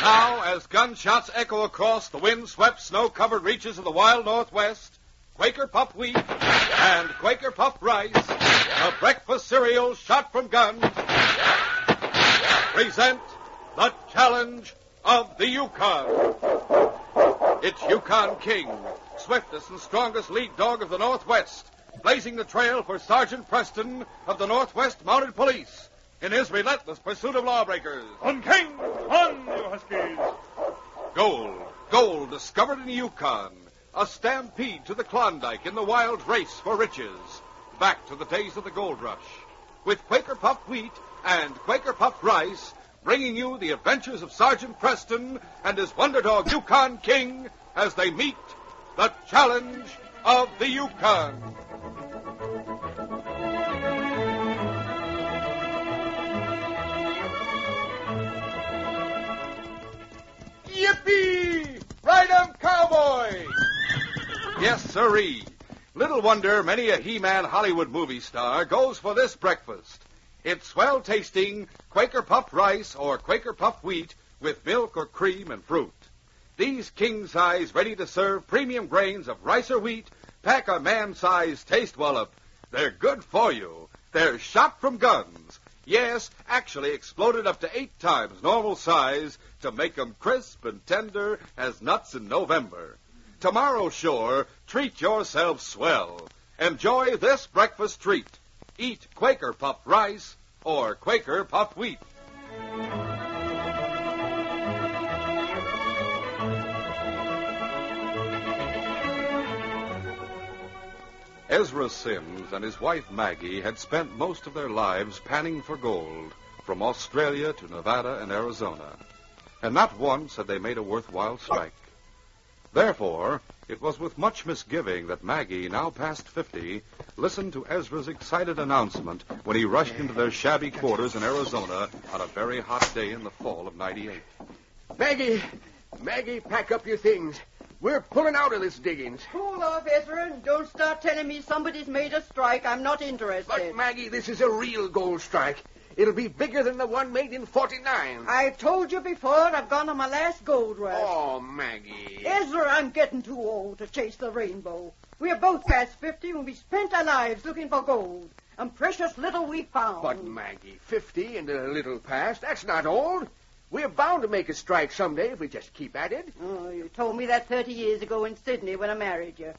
Now, as gunshots echo across the wind-swept, snow-covered reaches of the wild Northwest, Quaker Puffed Wheat and Quaker Puffed Rice, a breakfast cereal shot from guns, present the challenge of the Yukon. It's Yukon King, swiftest and strongest lead dog of the Northwest, blazing the trail for Sergeant Preston of the Northwest Mounted Police in his relentless pursuit of lawbreakers. On, King! On, you huskies! Gold discovered in the Yukon. A stampede to the Klondike in the wild race for riches. Back to the days of the gold rush. With Quaker Puffed Wheat and Quaker Puffed Rice, bringing you the adventures of Sergeant Preston and his wonder dog Yukon King as they meet the challenge of the Yukon. Yippee! Ride 'em, cowboy! Yes, sirree. Little wonder many a He-Man Hollywood movie star goes for this breakfast. It's swell-tasting Quaker Puffed Rice or Quaker Puffed Wheat with milk or cream and fruit. These king-size, ready-to-serve premium grains of rice or wheat pack a man-sized taste wallop. They're good for you. They're shot from guns. Yes, actually exploded up to 8 times normal size to make 'em crisp and tender as nuts in November. Tomorrow, sure, treat yourself swell. Enjoy this breakfast treat. Eat Quaker Puffed Rice or Quaker Puffed Wheat. Ezra Sims and his wife Maggie had spent most of their lives panning for gold from Australia to Nevada and Arizona, and not once had they made a worthwhile strike. Therefore, it was with much misgiving that Maggie, now past 50, listened to Ezra's excited announcement when he rushed into their shabby quarters in Arizona on a very hot day in the fall of '98. Maggie, pack up your things. We're pulling out of this diggings. Cool off, Ezra, and don't start telling me somebody's made a strike. I'm not interested. But, Maggie, this is a real gold strike. It'll be bigger than the one made in '49. I've told you before, I've gone on my last gold rush. Oh, Maggie. Ezra, I'm getting too old to chase the rainbow. We're both past 50 and we spent our lives looking for gold. And precious little we found. But, Maggie, 50 and a little past, that's not old. We're bound to make a strike someday if we just keep at it. Oh, you told me that 30 years ago in Sydney when I married you.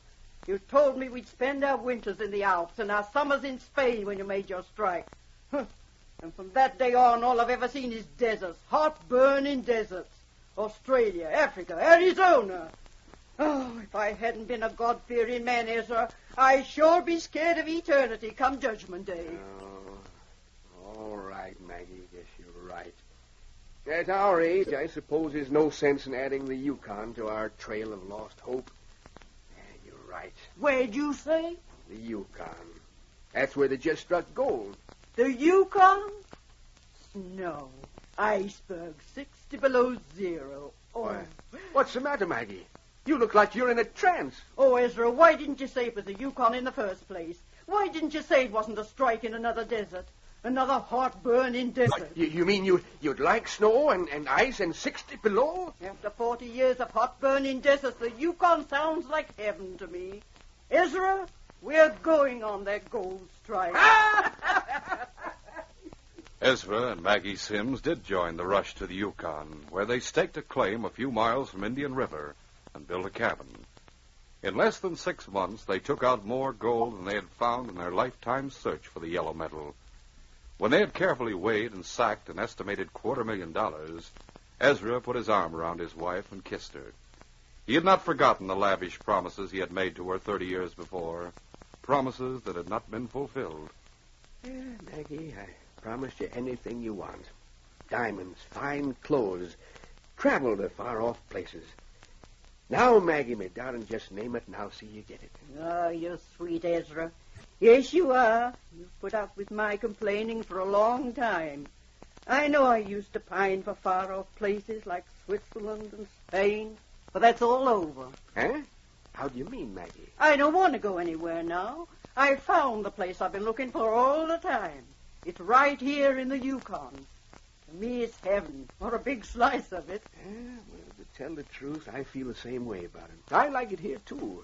You told me we'd spend our winters in the Alps and our summers in Spain when you made your strike. And from that day on, all I've ever seen is deserts, hot-burning deserts. Australia, Africa, Arizona. Oh, if I hadn't been a God-fearing man, Ezra, I'd sure be scared of eternity come Judgment Day. Oh, all right, Maggie, guess you're right. At our age, I suppose there's no sense in adding the Yukon to our trail of lost hope. Yeah, you're right. Where'd you say? The Yukon. That's where they just struck gold. The Yukon? Snow. Iceberg 60 below zero. Oh. What's the matter, Maggie? You look like you're in a trance. Oh, Ezra, why didn't you say it was the Yukon in the first place? Why didn't you say it wasn't a strike in another desert? Another hot-burning desert. You mean you'd like snow and ice and 60 below? After 40 years of hot-burning deserts, the Yukon sounds like heaven to me. Ezra, we're going on that gold strike. Ezra and Maggie Sims did join the rush to the Yukon, where they staked a claim a few miles from Indian River and built a cabin. In less than 6 months, they took out more gold than they had found in their lifetime search for the yellow metal. When they had carefully weighed and sacked an estimated $250,000, Ezra put his arm around his wife and kissed her. He had not forgotten the lavish promises he had made to her 30 years before, promises that had not been fulfilled. Yeah, Maggie, I promised you anything you want. Diamonds, fine clothes, travel to far-off places. Now, Maggie, my darling, just name it and I'll see you get it. Oh, you're sweet, Ezra. Yes, you are. You've put up with my complaining for a long time. I know I used to pine for far-off places like Switzerland and Spain, but that's all over. Huh? How do you mean, Maggie? I don't want to go anywhere now. I found the place I've been looking for all the time. It's right here in the Yukon. Me is heaven, or a big slice of it. Well, to tell the truth, I feel the same way about it. I like it here, too.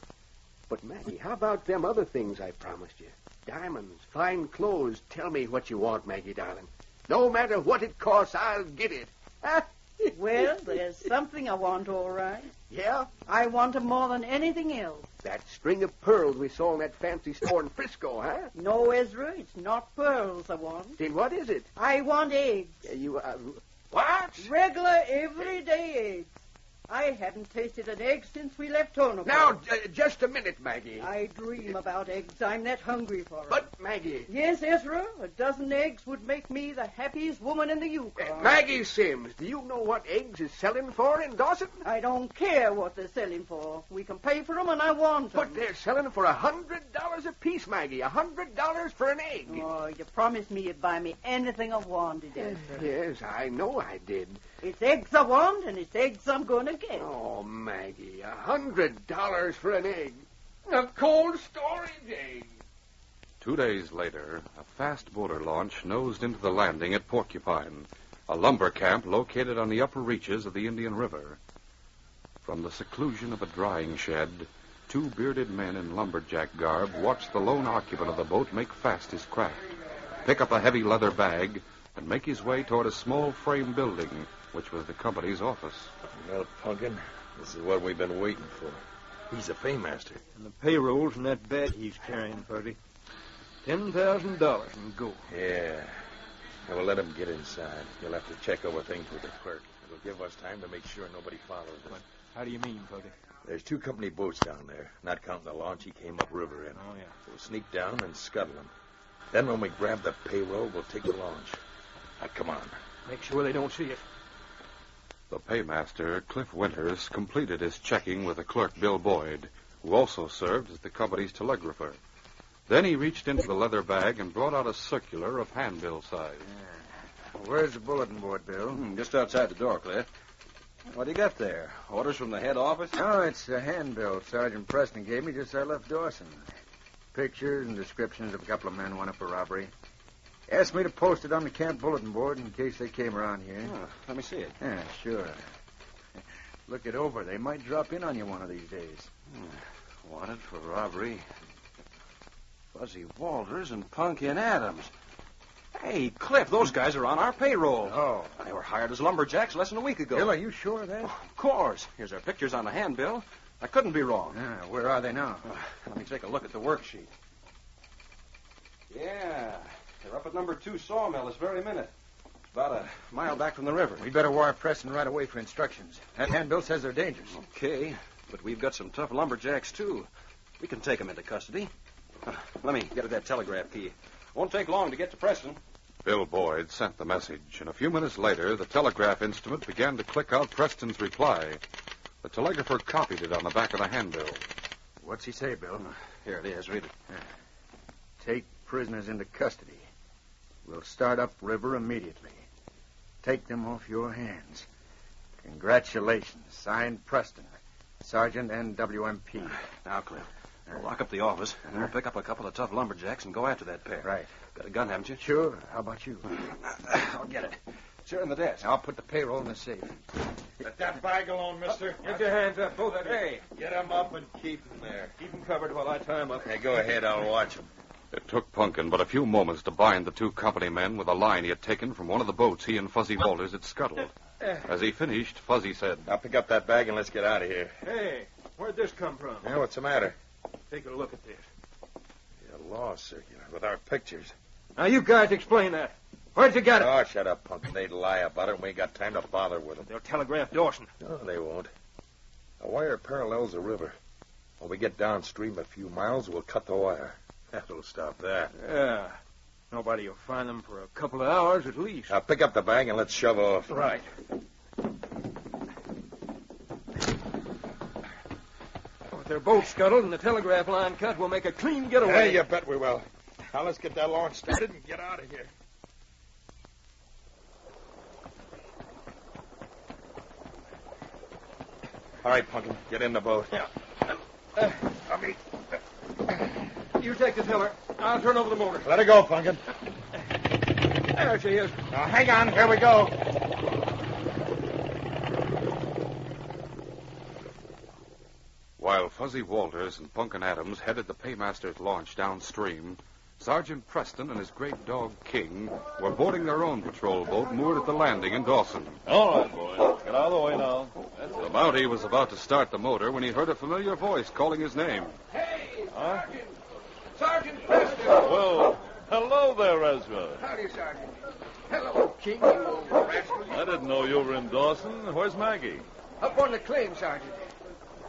But, Maggie, how about them other things I promised you? Diamonds, fine clothes. Tell me what you want, Maggie, darling. No matter what it costs, I'll get it. Well, there's something I want, all right. Yeah? I want 'em more than anything else. That string of pearls we saw in that fancy store in Frisco, huh? No, Ezra, it's not pearls I want. Then what is it? I want eggs. What? Regular, everyday eggs. I haven't tasted an egg since we left Tonopah. Now, just a minute, Maggie. I dream about eggs. I'm that hungry for 'em. But, Maggie... Yes, Ezra, a dozen eggs would make me the happiest woman in the Yukon. Maggie Sims, do you know what eggs is selling for in Dawson? I don't care what they're selling for. We can pay for 'em, and I want 'em. But they're selling for $100 a piece, Maggie. $100 for an egg. Oh, you promised me you'd buy me anything I wanted, Ezra. Yes, I know I did. It's eggs I want, and it's eggs I'm going to get. Oh, Maggie, $100 for an egg. A cold storage egg. 2 days later, a fast motor launch nosed into the landing at Porcupine, a lumber camp located on the upper reaches of the Indian River. From the seclusion of a drying shed, 2 bearded men in lumberjack garb watched the lone occupant of the boat make fast his craft, pick up a heavy leather bag, and make his way toward a small frame building, which was the company's office. Well, Pumpkin, this is what we've been waiting for. He's a paymaster. And the payroll's in that bag he's carrying, Purdy. $10,000 in gold. Yeah. Now, we'll let him get inside. He'll have to check over things with the clerk. It'll give us time to make sure nobody follows us. How do you mean, Purdy? There's 2 company boats down there, not counting the launch he came upriver in. Oh, yeah. We'll sneak down and scuttle him. Then when we grab the payroll, we'll take the launch. Now, come on. Make sure they don't see it. The paymaster, Cliff Winters, completed his checking with the clerk, Bill Boyd, who also served as the company's telegrapher. Then he reached into the leather bag and brought out a circular of handbill size. Where's the bulletin board, Bill? Just outside the door, Cliff. What do you got there? Orders from the head office? Oh, it's a handbill Sergeant Preston gave me just as I left Dawson. Pictures and descriptions of a couple of men wanted for robbery. Asked me to post it on the camp bulletin board in case they came around here. Oh, let me see it. Yeah, sure. Look it over. They might drop in on you one of these days. Wanted for robbery. Fuzzy Walters and Pumpkin Adams. Hey, Cliff, those guys are on our payroll. Oh. They were hired as lumberjacks less than a week ago. Bill, are you sure of that? Of course. Here's their pictures on the handbill. I couldn't be wrong. Yeah, where are they now? Let me take a look at the worksheet. Yeah, they're up at number 2 sawmill this very minute. It's about a mile back from the river. We better wire Preston right away for instructions. That handbill says they're dangerous. Okay, but we've got some tough lumberjacks, too. We can take them into custody. Let me get at that telegraph key. Won't take long to get to Preston. Bill Boyd sent the message, and a few minutes later, the telegraph instrument began to click out Preston's reply. The telegrapher copied it on the back of the handbill. What's he say, Bill? Here it is. Read it. Take prisoners into custody. We'll start upriver immediately. Take them off your hands. Congratulations. Signed, Preston. Sergeant NWMP. Now, Cliff, we'll lock up the office, and we'll pick up a couple of tough lumberjacks and go after that pair. Right. Got a gun, haven't you? Sure. How about you? I'll get it. It's here in the desk. I'll put the payroll in the safe. Let that bag alone, mister. Get your hands up, both of you. Hey, Get him up and keep him there. keep him covered while I tie him up. Hey, go ahead. I'll watch him. It took Pumpkin but a few moments to bind the 2 company men with a line he had taken from one of the boats he and Fuzzy Walters had scuttled. As he finished, Fuzzy said, Now pick up that bag and let's get out of here. Hey, where'd this come from? Yeah, what's the matter? Take a look at this. A law circular with our pictures. Now, you guys explain that. Where'd you get it? Oh, shut up, Pumpkin. They'd lie about it, and we ain't got time to bother with them. They'll telegraph Dawson. No, they won't. The wire parallels the river. When we get downstream a few miles, we'll cut the wire. That'll stop that. Yeah. Nobody will find them for a couple of hours at least. Now pick up the bag and let's shove off. Right. With their boat scuttled and the telegraph line cut, we'll make a clean getaway. Hey, you bet we will. Now let's get that launch started and get out of here. All right, Pumpkin, get in the boat. Yeah. I mean, You take the tiller. I'll turn over the motor. let it go, Pumpkin. There she is. Now, hang on. Here we go. While Fuzzy Walters and Punkin Adams headed the paymaster's launch downstream, Sergeant Preston and his great dog, King, were boarding their own patrol boat moored at the landing in Dawson. All right, boys. Get out of the way now. That's The it. Mountie was about to start the motor when he heard a familiar voice calling his name. Hey, Huh? Sergeant Preston. Well, hello there, Ezra. Howdy, Sergeant. Hello, King, you old rascal. I didn't know you were in Dawson. Where's Maggie? Up on the claim, Sergeant.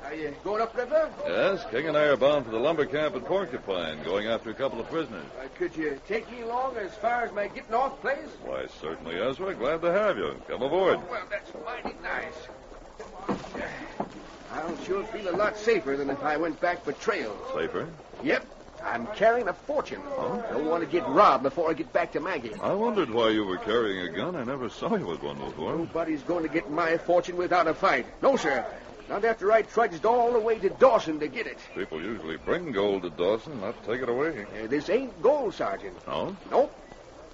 Are you going upriver? Yes, King and I are bound for the lumber camp at Porcupine, going after a couple of prisoners. Could you take me along as far as my getting off place? Why, certainly, Ezra. Glad to have you. Come aboard. Well, that's mighty nice. I'll sure feel a lot safer than if I went back for trails. Safer? Yep. I'm carrying a fortune. Don't want to get robbed before I get back to Maggie. I wondered why you were carrying a gun. I never saw you with one before. Nobody's going to get my fortune without a fight. No, sir. Not after I trudged all the way to Dawson to get it. People usually bring gold to Dawson, not take it away. This ain't gold, Sergeant. No? Nope.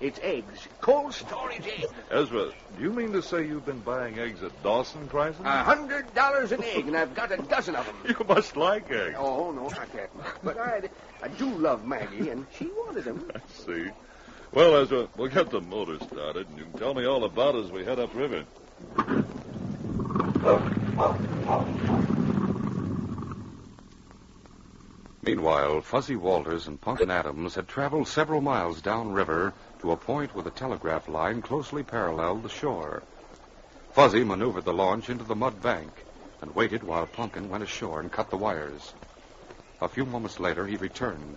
It's eggs. Cold storage eggs. Ezra, do you mean to say you've been buying eggs at Dawson prices? $100 an egg, and I've got a dozen of them. You must like eggs. Oh, no, not that much. But I do love Maggie, and she wanted them. I see. Well, Ezra, we'll get the motor started, and you can tell me all about it as we head upriver. Meanwhile, Fuzzy Walters and Punkin Adams had traveled several miles downriver to a point where the telegraph line closely paralleled the shore. Fuzzy maneuvered the launch into the mud bank and waited while Punkin went ashore and cut the wires. A few moments later, he returned,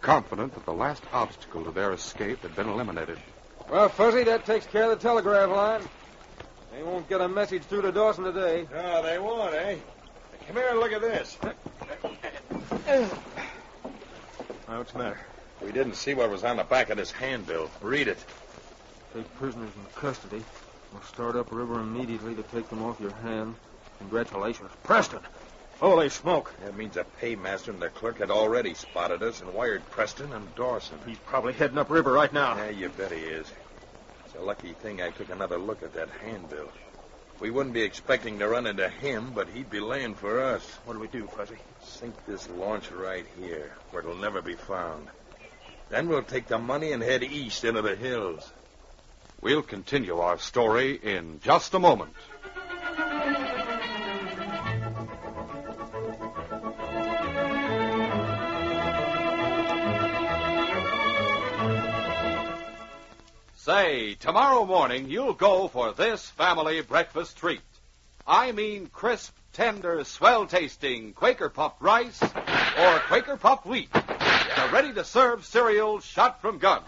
confident that the last obstacle to their escape had been eliminated. Well, Fuzzy, that takes care of the telegraph line. They won't get a message through to Dawson today. No, they won't, eh? Come here and look at this. What's the matter? We didn't see what was on the back of this handbill. Read it. Take prisoners in custody. We'll start upriver immediately to take them off your hand. Congratulations. Preston! Holy smoke. That means the paymaster and the clerk had already spotted us and wired Preston and Dawson. He's probably heading upriver right now. Yeah, you bet he is. It's a lucky thing I took another look at that handbill. We wouldn't be expecting to run into him, but he'd be laying for us. What'll we do, Fuzzy? Sink this launch right here, where it'll never be found. Then we'll take the money and head east into the hills. We'll continue our story in just a moment. Say, tomorrow morning you'll go for this family breakfast treat. I mean crisp, tender, swell-tasting Quaker Puffed rice or Quaker Puffed wheat. The ready-to-serve cereal shot from guns.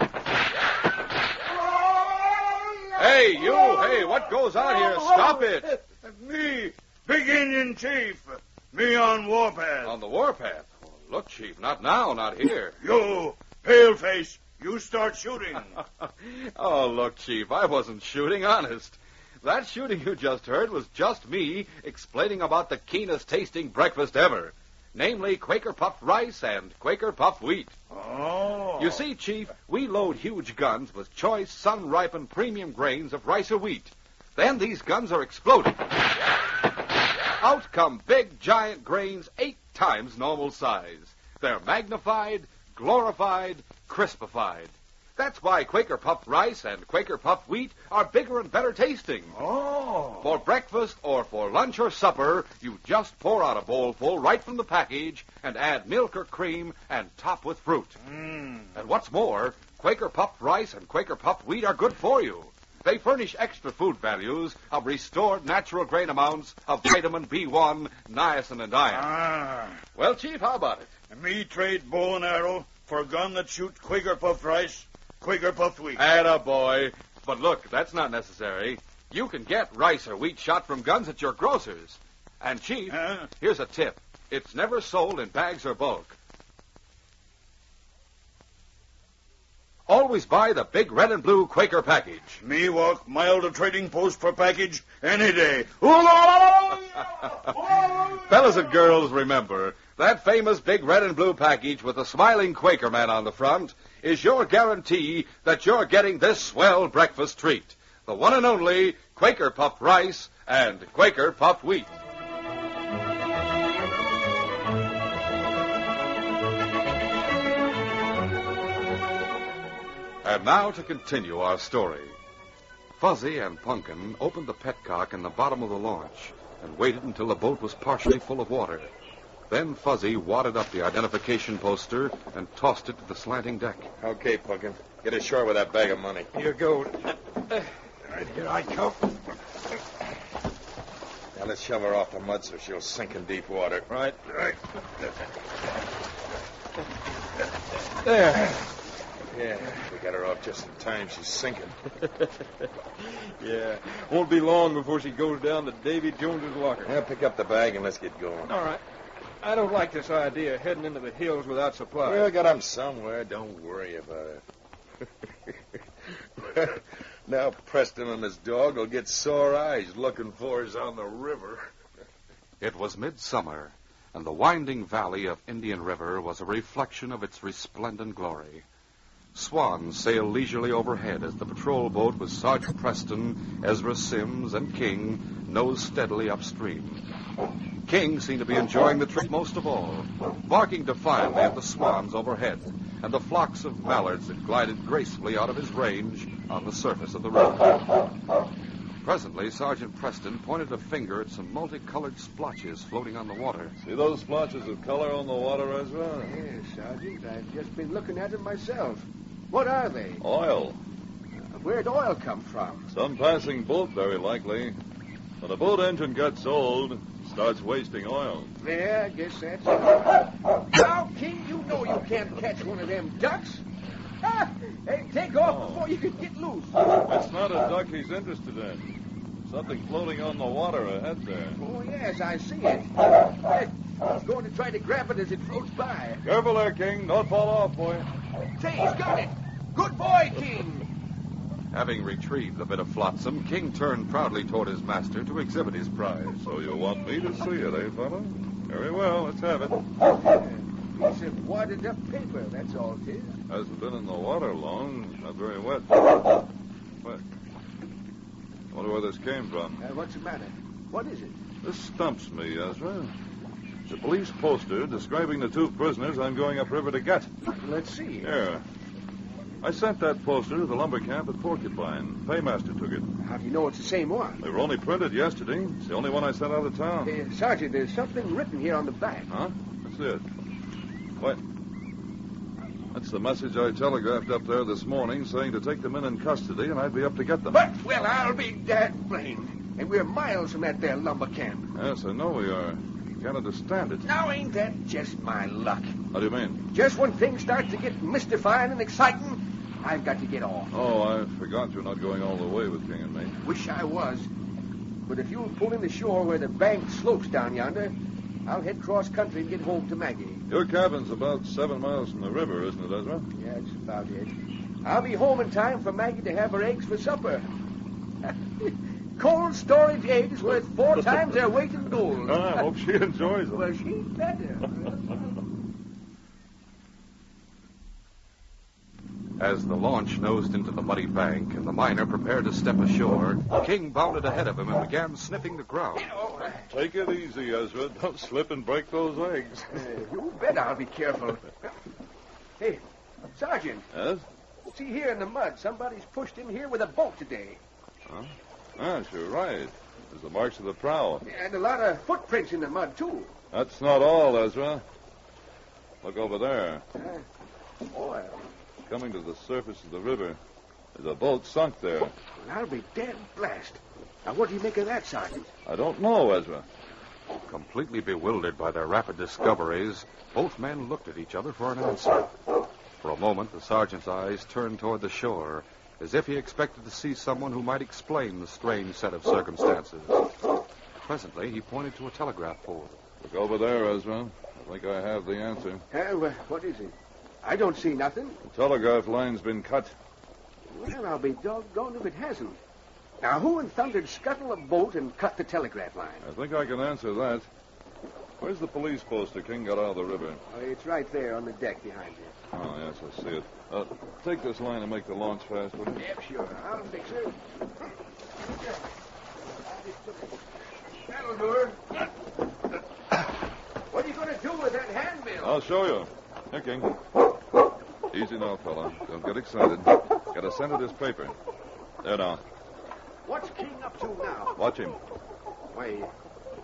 Hey, you! Hey, what goes on here? Stop it! Me, Big Indian Chief. Me on warpath. On the warpath? Oh, look, Chief, not now, not here. You, paleface, you start shooting. Oh, look, Chief, I wasn't shooting, honest. That shooting you just heard was just me explaining about the keenest tasting breakfast ever. Namely, Quaker Puffed rice and Quaker Puffed wheat. Oh. You see, Chief, we load huge guns with choice, sun-ripened premium grains of rice or wheat. Then these guns are exploded. Out come big, giant grains 8 times normal size. They're magnified, glorified, crispified. That's why Quaker Puffed rice and Quaker Puffed wheat are bigger and better tasting. Oh. For breakfast or for lunch or supper, you just pour out a bowlful right from the package and add milk or cream and top with fruit. And what's more, Quaker Puffed rice and Quaker Puffed wheat are good for you. They furnish extra food values of restored natural grain amounts of vitamin B1, niacin, and iron. Well, Chief, how about it? Me trade bow and arrow for a gun that shoots Quaker Puffed rice, Quaker Puffed wheat. Attaboy. But look, that's not necessary. You can get rice or wheat shot from guns at your grocer's. And, Chief, here's a tip. It's never sold in bags or bulk. Always buy the big red and blue Quaker package. Me walk mile to trading post for package any day. Fellas and girls, remember, that famous big red and blue package with the smiling Quaker man on the front is your guarantee that you're getting this swell breakfast treat. The one and only Quaker Puffed Rice and Quaker Puffed Wheat. And now to continue our story. Fuzzy and Punkin opened the petcock in the bottom of the launch and waited until the boat was partially full of water. Then Fuzzy wadded up the identification poster and tossed it to the slanting deck. Okay, Punkin. Get ashore with that bag of money. Here goes. All right, here I come. Now let's shove her off the mud so she'll sink in deep water. Right. Right. There. Yeah, we got her off just in time. She's sinking. Yeah. Won't be long before she goes down to Davy Jones's locker. Now pick up the bag and let's get going. All right. I don't like this idea of heading into the hills without supplies. We'll get them somewhere. Don't worry about it. Now Preston and his dog will get sore eyes looking for us on the river. It was midsummer, and the winding valley of Indian River was a reflection of its resplendent glory. Swans sailed leisurely overhead as the patrol boat with Sergeant Preston, Ezra Sims, and King nosed steadily upstream. King seemed to be enjoying the trip most of all, barking defiantly at the swans overhead and the flocks of mallards that glided gracefully out of his range on the surface of the river. Presently, Sergeant Preston pointed a finger at some multicolored splotches floating on the water. See those splotches of color on the water, Ezra? Yes, Sergeant. I've just been looking at them myself. What are they? Oil. Where'd oil come from? Some passing boat, very likely. When a boat engine gets old, it starts wasting oil. Yeah, I guess that's it. Now, King, you know you can't catch one of them ducks. Hey, take off before you can get loose. It's not a duck he's interested in. Something floating on the water ahead there. Oh, yes, I see it. He's going to try to grab it as it floats by. Careful there, King. Don't fall off, boy. Say, he's got it. Good boy, King. Having retrieved the bit of flotsam, King turned proudly toward his master to exhibit his prize. So you want me to see it, eh, fella? Very well, let's have it. Piece of wadded up paper, that's all it is. Hasn't been in the water long. Not very wet. What? I wonder where this came from. What's the matter? What is it? This stumps me, Ezra. It's a police poster describing the two prisoners I'm going upriver to get. Let's see. Here. I sent that poster to the lumber camp at Porcupine. Paymaster took it. How do you know it's the same one? They were only printed yesterday. It's the only one I sent out of town. Sergeant, there's something written here on the back. Huh? That's it. What? That's the message I telegraphed up there this morning, saying to take them in custody, and I'd be up to get them. But, well, I'll be dad blamed. And we're miles from that there lumber camp. Yes, I know we are. Can't understand it. Now, ain't that just my luck? How do you mean? Just when things start to get mystifying and exciting, I've got to get off. Oh, I forgot you're not going all the way with King and me. Wish I was. But if you'll pull in the shore where the bank slopes down yonder, I'll head cross country and get home to Maggie. Your cabin's about 7 miles from the river, isn't it, Ezra? Yeah, that's about it. I'll be home in time for Maggie to have her eggs for supper. Cold storage eggs worth 4 times their weight in gold. I hope she enjoys them. Well, she's better. As the launch nosed into the muddy bank and the miner prepared to step ashore, King bounded ahead of him and began sniffing the ground. Take it easy, Ezra. Don't slip and break those eggs. You bet I'll be careful. Hey, Sergeant. Yes? See here in the mud, somebody's pushed in here with a boat today. Huh? Yes, you're right. There's the marks of the prow. And a lot of footprints in the mud, too. That's not all, Ezra. Look over there. Oil. Coming to the surface of the river. There's a boat sunk there. Well, I'll be dead blast. Now, what do you make of that, Sergeant? I don't know, Ezra. Completely bewildered by their rapid discoveries, both men looked at each other for an answer. For a moment, the sergeant's eyes turned toward the shore, as if he expected to see someone who might explain the strange set of circumstances. Presently, he pointed to a telegraph pole. Look over there, Ezra. I think I have the answer. What is it? I don't see nothing. The telegraph line's been cut. Well, I'll be doggone if it hasn't. Now, who in thunder'd scuttle a boat and cut the telegraph line? I think I can answer that. Where's the police poster King got out of the river? It's right there on the deck behind you. Oh, yes, I see it. Take this line and make the launch fast, will you? Yep, sure. I'll fix it. That'll do her. What are you going to do with that handbill? I'll show you. Here, King. Easy now, fella. Don't get excited. Got to send her this paper. There now. What's King up to now? Watch him. Why,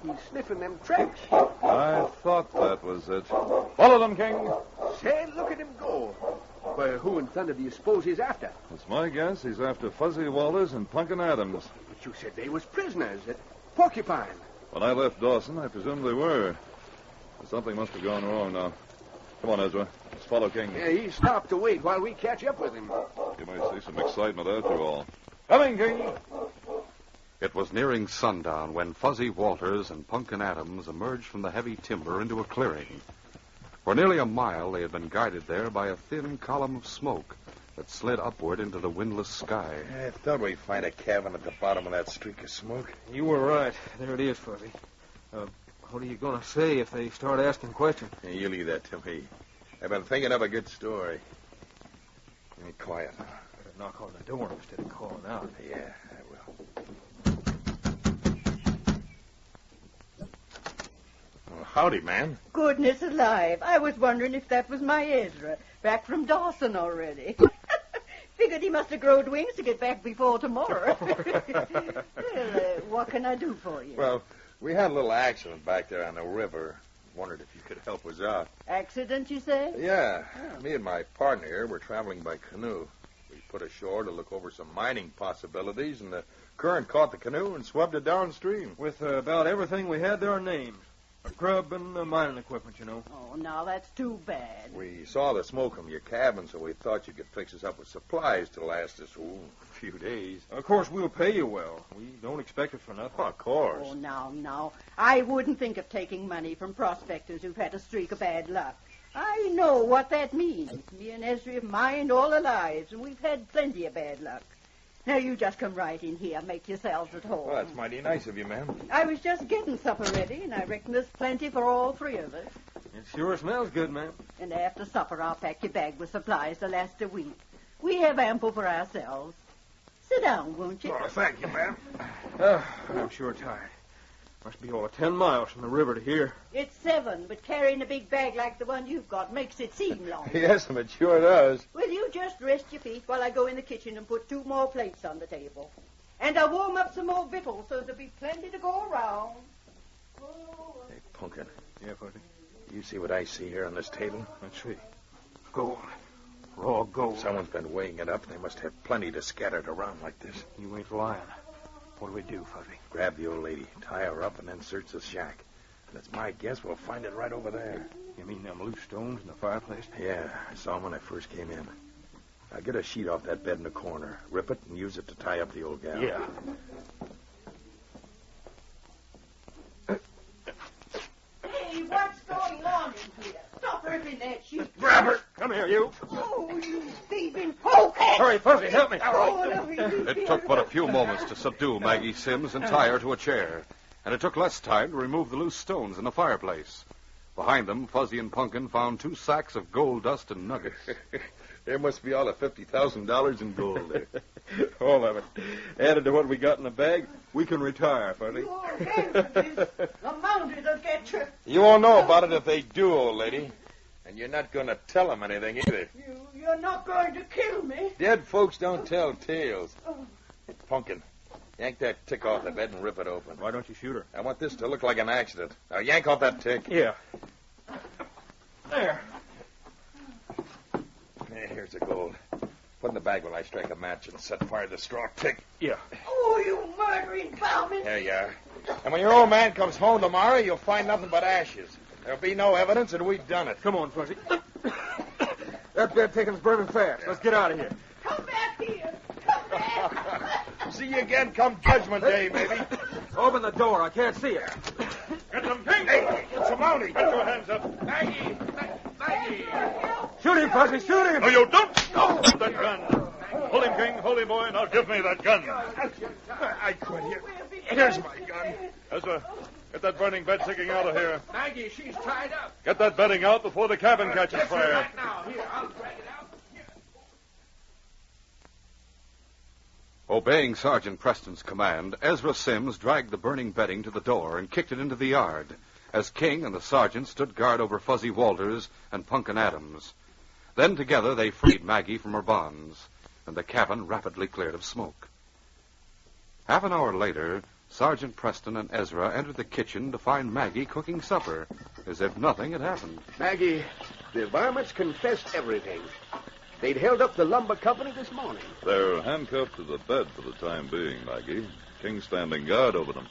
he's sniffing them tracks. I thought that was it. Follow them, King. Say, look at him go. Well, who in thunder do you suppose he's after? It's my guess he's after Fuzzy Walters and Punkin Adams. But you said they was prisoners at Porcupine. When I left Dawson, I presumed they were. But something must have gone wrong now. Come on, Ezra. Let's follow King. Yeah, he stopped to wait while we catch up with him. You might see some excitement after all. Coming, King. It was nearing sundown when Fuzzy Walters and Punkin Adams emerged from the heavy timber into a clearing. For nearly a mile, they had been guided there by a thin column of smoke that slid upward into the windless sky. I thought we'd find a cabin at the bottom of that streak of smoke. You were right. There it is, Fuzzy. What are you going to say if they start asking questions? Hey, you leave that to me. I've been thinking of a good story. Be quiet. Better knock on the door instead of calling out. Yeah, I will. Well, howdy, man. Goodness alive. I was wondering if that was my Ezra, back from Dawson already. Figured he must have growed wings to get back before tomorrow. Well, what can I do for you? Well, we had a little accident back there on the river. Wondered if you could help us out. Accident, you say? Yeah. Me and my partner here were traveling by canoe. We put ashore to look over some mining possibilities, and the current caught the canoe and swept it downstream. With about everything we had there names. A grub and mining equipment, you know. Oh, now that's too bad. We saw the smoke from your cabin, so we thought you could fix us up with supplies to last us a few days. Of course, we'll pay you well. We don't expect it for nothing. Oh, of course. Oh, now. I wouldn't think of taking money from prospectors who've had a streak of bad luck. I know what that means. Me and Ezra have mined all our lives, and we've had plenty of bad luck. Now, you just come right in here. Make yourselves at home. Well, that's mighty nice of you, ma'am. I was just getting supper ready, and I reckon there's plenty for all three of us. It sure smells good, ma'am. And after supper, I'll pack your bag with supplies to last a week. We have ample for ourselves. Sit down, won't you? Oh, thank you, ma'am. I'm sure tired. Must be all 10 miles from the river to here. It's 7, but carrying a big bag like the one you've got makes it seem long. Yes, it sure does. Will you just rest your feet while I go in the kitchen and put 2 more plates on the table? And I'll warm up some more victuals so there'll be plenty to go around. Hey, Punkin, Yeah, Fuzzy. you see what I see here on this table? Let's see. Gold. Raw gold. Someone's been weighing it up. They must have plenty to scatter it around like this. You ain't lying. What do we do, Fuzzy? Grab the old lady, tie her up, and then search the shack. And it's my guess we'll find it right over there. You mean them loose stones in the fireplace? Yeah, I saw them when I first came in. Now get a sheet off that bed in the corner, rip it, and use it to tie up the old gal. Yeah. Hey, what's going on in here? Stop ripping that sheet. Grab her! Come here, you. Oh, you thieving polecat! Hurry, Fuzzy, help me. It took but a few moments to subdue Maggie Sims and tie her to a chair, and it took less time to remove the loose stones in the fireplace. Behind them, Fuzzy and Punkin found 2 sacks of gold dust and nuggets. There must be all of $50,000 in gold there. All of it. Added to what we got in the bag, we can retire, Fuzzy. Your hands, the mounted will get you. You won't know about it if they do, old lady. And you're not going to tell them anything either. You're not going to kill me. Dead folks don't tell tales. Punkin, yank that tick off the bed and rip it open. Why don't you shoot her? I want this to look like an accident. Now yank off that tick. Yeah. There. Here's the gold. Put in the bag while I strike a match and set fire to the straw tick. Yeah. Oh, you murdering varmint. There you are. And when your old man comes home tomorrow, you'll find nothing but ashes. There'll be no evidence that we've done it. Come on, Fuzzy. That bed taking's burning fast. Let's get out of here. Come back here. Come back. See you again come Judgment Day, maybe. Open the door. I can't see it. Get them, King! Hey, it's a mountie. Put your hands up. Maggie! Maggie! Shoot him, Fuzzy. Shoot him. No, you don't! No! That gun! Hold him, King. Hold him, boy. Now give me that gun. I quit here. Here's my gun. Ezra, Get that burning bed sticking out of here. Maggie, she's tied up. Get that bedding out before the cabin catches Yes, fire. right now. Here, I'll drag it out. Here. Obeying Sergeant Preston's command, Ezra Sims dragged the burning bedding to the door and kicked it into the yard, as King and the sergeant stood guard over Fuzzy Walters and Punkin Adams. Then together they freed Maggie from her bonds, and the cabin rapidly cleared of smoke. Half an hour later, Sergeant Preston and Ezra entered the kitchen to find Maggie cooking supper, as if nothing had happened. Maggie, the varmints confessed everything. They'd held up the lumber company this morning. They're handcuffed to the bed for the time being, Maggie. King's standing guard over them.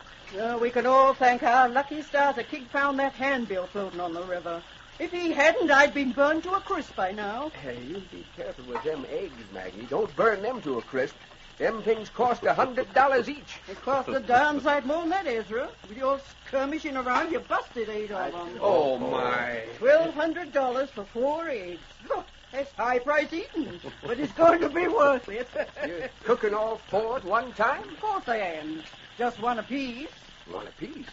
We can all thank our lucky stars that King found that handbill floating on the river. If he hadn't, I'd been burned to a crisp by now. Hey, you be careful with them eggs, Maggie. Don't burn them to a crisp. Them things cost $100 each. It cost a darn sight more than that, Ezra. With your skirmishing around, you busted 8 of them. Oh, my. $1,200 for 4 eggs. Look, that's high price eating, but it's going to be worth it. You're cooking all 4 at one time? Of course I am. Just one apiece. One apiece.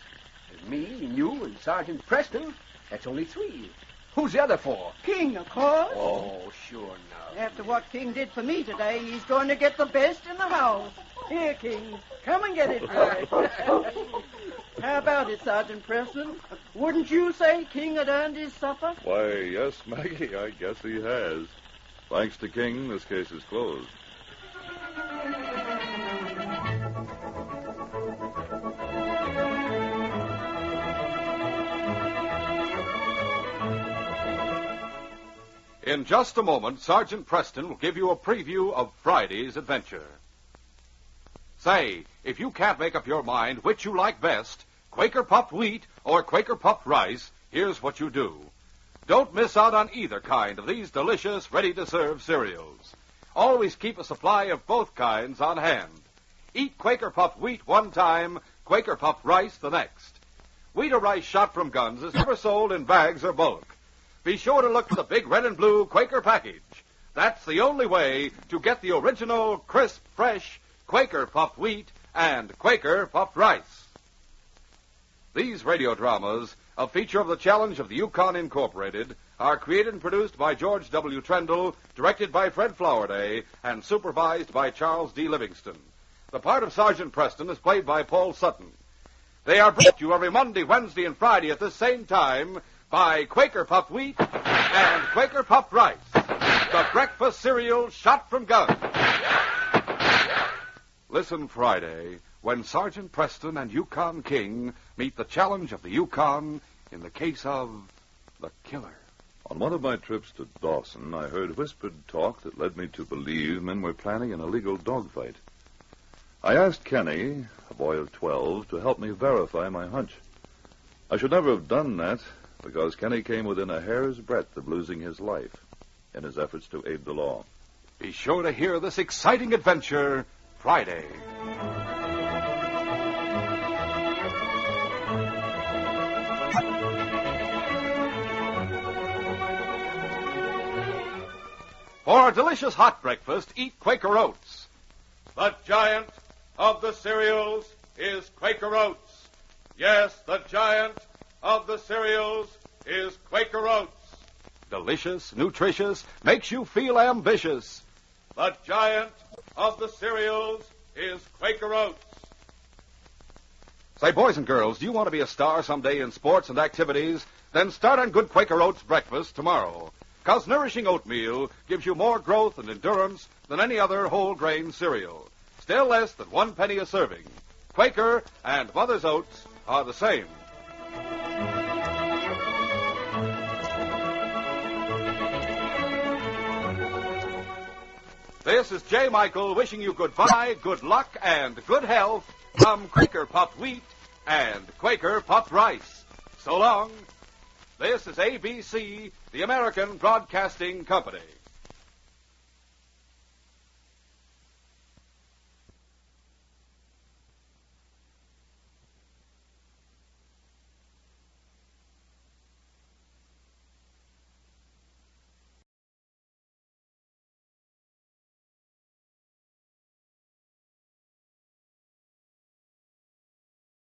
There's me and you and Sergeant Preston. That's only 3. Who's the other 4? King, of course. Oh, sure now. After what King did for me today, he's going to get the best in the house. Here, King, come and get it, boy. How about it, Sergeant Preston? Wouldn't you say King had earned his supper? Why, yes, Maggie, I guess he has. Thanks to King, this case is closed. In just a moment, Sergeant Preston will give you a preview of Friday's adventure. Say, if you can't make up your mind which you like best, Quaker puffed wheat or Quaker puffed rice, here's what you do. Don't miss out on either kind of these delicious, ready-to-serve cereals. Always keep a supply of both kinds on hand. Eat Quaker puffed wheat one time, Quaker puffed rice the next. Wheat or rice shot from guns is never sold in bags or bulk. Be sure to look for the big red and blue Quaker package. That's the only way to get the original, crisp, fresh Quaker puffed wheat and Quaker puffed rice. These radio dramas, a feature of the Challenge of the Yukon Incorporated, are created and produced by George W. Trendle, directed by Fred Flowerday, and supervised by Charles D. Livingston. The part of Sergeant Preston is played by Paul Sutton. They are brought to you every Monday, Wednesday, and Friday at this same time by Quaker puffed wheat and Quaker puffed rice, the breakfast cereal shot from guns. Listen Friday when Sergeant Preston and Yukon King meet the challenge of the Yukon in the case of the killer. On one of my trips to Dawson, I heard whispered talk that led me to believe men were planning an illegal dogfight. I asked Kenny, a boy of 12, to help me verify my hunch. I should never have done that, because Kenny came within a hair's breadth of losing his life in his efforts to aid the law. Be sure to hear this exciting adventure Friday. For a delicious hot breakfast, eat Quaker Oats. The giant of the cereals is Quaker Oats. Yes, the giant of the cereals is Quaker Oats. Delicious, nutritious, makes you feel ambitious. The giant of the cereals is Quaker Oats. Say, boys and girls, do you want to be a star someday in sports and activities? Then start on good Quaker Oats breakfast tomorrow. 'Cause nourishing oatmeal gives you more growth and endurance than any other whole grain cereal. Still less than 1 penny a serving. Quaker and Mother's Oats are the same. This is J. Michael wishing you goodbye, good luck, and good health from Quaker puffed wheat and Quaker puffed rice. So long. This is ABC, the American Broadcasting Company.